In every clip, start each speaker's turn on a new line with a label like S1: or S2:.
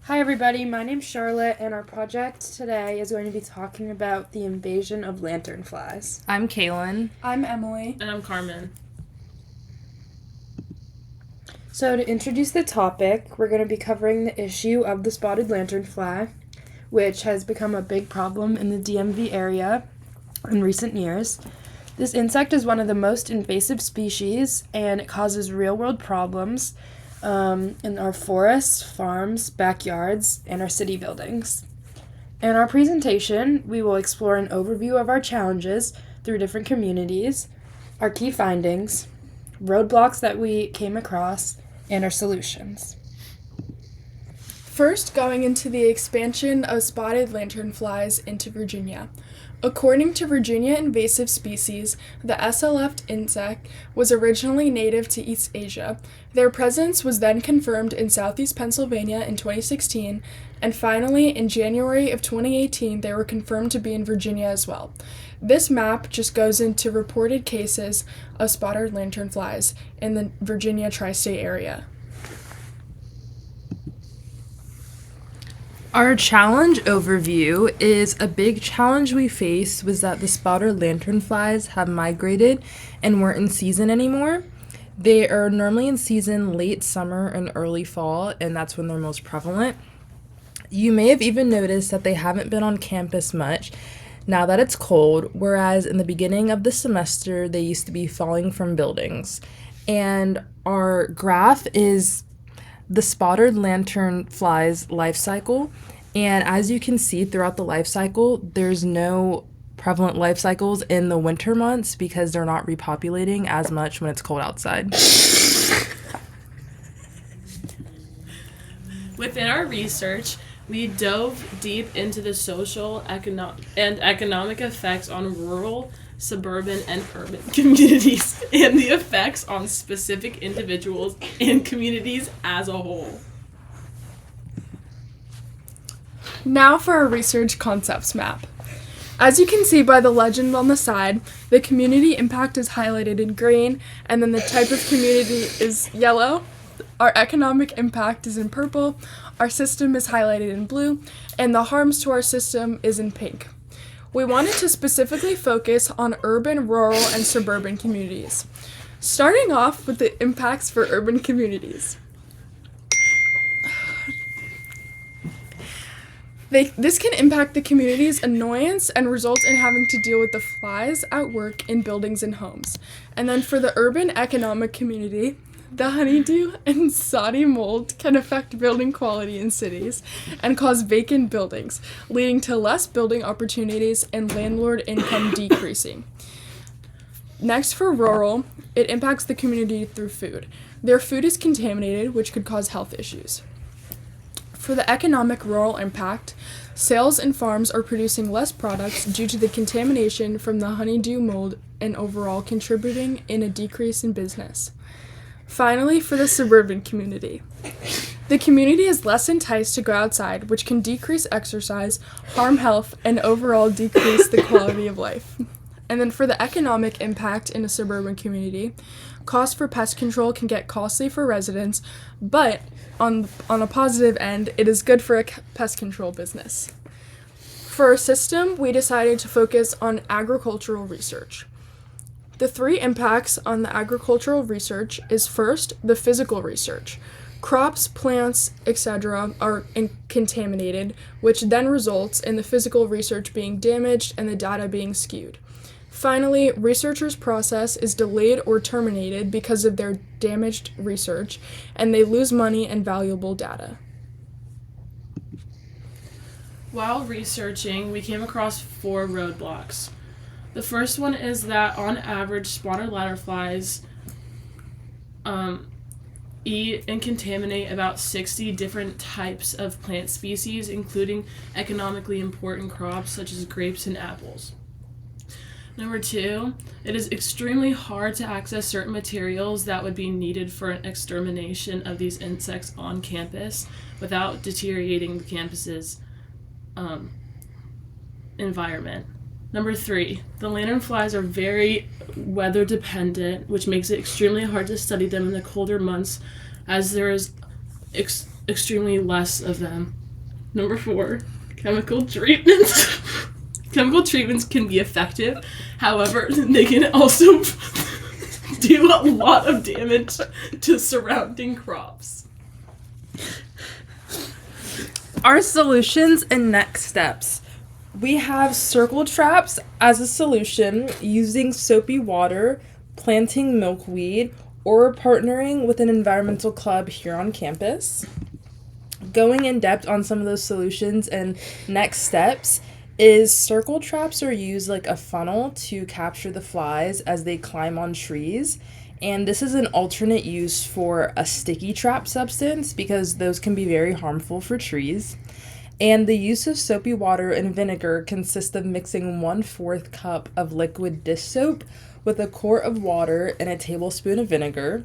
S1: Hi everybody, my name's Charlotte and our project today is going to be talking about the invasion of lanternflies.
S2: I'm Kaylynn.
S3: I'm Emily.
S4: And I'm Carmen.
S1: So to introduce the topic, we're going to be covering the issue of the spotted lanternfly, which has become a big problem in the DMV area in recent years. This insect is one of the most invasive species and it causes real-world problems in our forests, farms, backyards, and our city buildings. In our presentation, we will explore an overview of our challenges through different communities, our key findings, roadblocks that we came across, and our solutions.
S3: First, going into the expansion of spotted lanternflies into Virginia. According to Virginia Invasive Species, the SLF insect was originally native to East Asia. Their presence was then confirmed in southeast Pennsylvania in 2016, and finally, in January of 2018, they were confirmed to be in Virginia as well. This map just goes into reported cases of spotted lanternflies in the Virginia tri-state area.
S2: Our challenge overview is a big challenge we face was that the spotted lanternflies have migrated and weren't in season anymore. They are normally in season late summer and early fall, and that's when they're most prevalent. You may have even noticed that they haven't been on campus much now that it's cold, whereas in the beginning of the semester they used to be falling from buildings. And our graph is the spotted lanternfly's life cycle, and as you can see throughout the life cycle, there's no prevalent life cycles in the winter months because they're not repopulating as much when it's cold outside.
S4: Within our research, we dove deep into the social, and economic effects on rural, suburban, and urban communities and the effects on specific individuals and communities as a whole.
S3: Now for our research concepts map. As you can see by the legend on the side, the community impact is highlighted in green, and then the type of community is yellow. Our economic impact is in purple, our system is highlighted in blue, and the harms to our system is in pink. We wanted to specifically focus on urban, rural, and suburban communities. Starting off with the impacts for urban communities. This can impact the community's annoyance and result in having to deal with the flies at work in buildings and homes. And then for the urban economic community, the honeydew and soddy mold can affect building quality in cities and cause vacant buildings, leading to less building opportunities and landlord income decreasing. Next, for rural, it impacts the community through food. Their food is contaminated, which could cause health issues. For the economic rural impact, sales and farms are producing less products due to the contamination from the honeydew mold and overall contributing in a decrease in business. Finally, for the suburban community. The community is less enticed to go outside, which can decrease exercise, harm health, and overall decrease the quality of life. And then for the economic impact in a suburban community, costs for pest control can get costly for residents, but on a positive end, it is good for a pest control business. For our system, we decided to focus on agricultural research. The three impacts on the agricultural research is first, the physical research. Crops, plants, etc. are contaminated, which then results in the physical research being damaged and the data being skewed. Finally, researchers' process is delayed or terminated because of their damaged research, and they lose money and valuable data.
S4: While researching, we came across 4 roadblocks. The first one is that on average, spotted lanternflies eat and contaminate about 60 different types of plant species, including economically important crops such as grapes and apples. Number 2, it is extremely hard to access certain materials that would be needed for an extermination of these insects on campus without deteriorating the campus's environment. Number 3, the lanternflies are very weather dependent, which makes it extremely hard to study them in the colder months as there is extremely less of them. Number 4, chemical treatments. Chemical treatments can be effective, however, they can also do a lot of damage to surrounding crops.
S2: Our solutions and next steps. We have circle traps as a solution, using soapy water, planting milkweed, or partnering with an environmental club here on campus. Going in depth on some of those solutions and next steps is circle traps are used like a funnel to capture the flies as they climb on trees. And this is an alternate use for a sticky trap substance because those can be very harmful for trees. And the use of soapy water and vinegar consists of mixing 1/4 cup of liquid dish soap with a quart of water and a tablespoon of vinegar.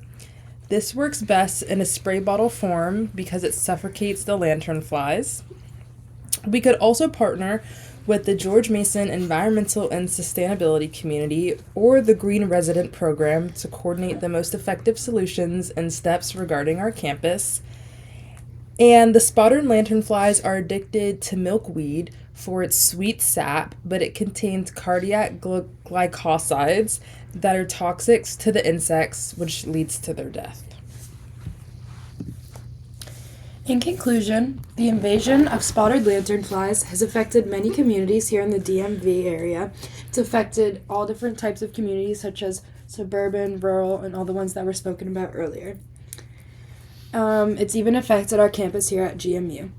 S2: This works best in a spray bottle form because it suffocates the lantern flies. We could also partner with the George Mason Environmental and Sustainability Community or the Green Resident Program to coordinate the most effective solutions and steps regarding our campus. And the spotted lanternflies are addicted to milkweed for its sweet sap, but it contains cardiac glycosides that are toxic to the insects, which leads to their death.
S1: In conclusion, the invasion of spotted lanternflies has affected many communities here in the DMV area. It's affected all different types of communities, such as suburban, rural, and all the ones that were spoken about earlier. It's even affected our campus here at GMU.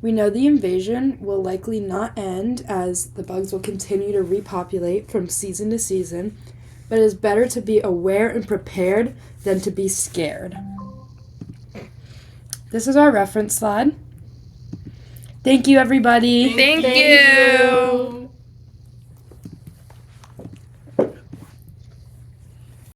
S1: We know the invasion will likely not end as the bugs will continue to repopulate from season to season, but it is better to be aware and prepared than to be scared. This is our reference slide. Thank you, everybody.
S2: Thank you.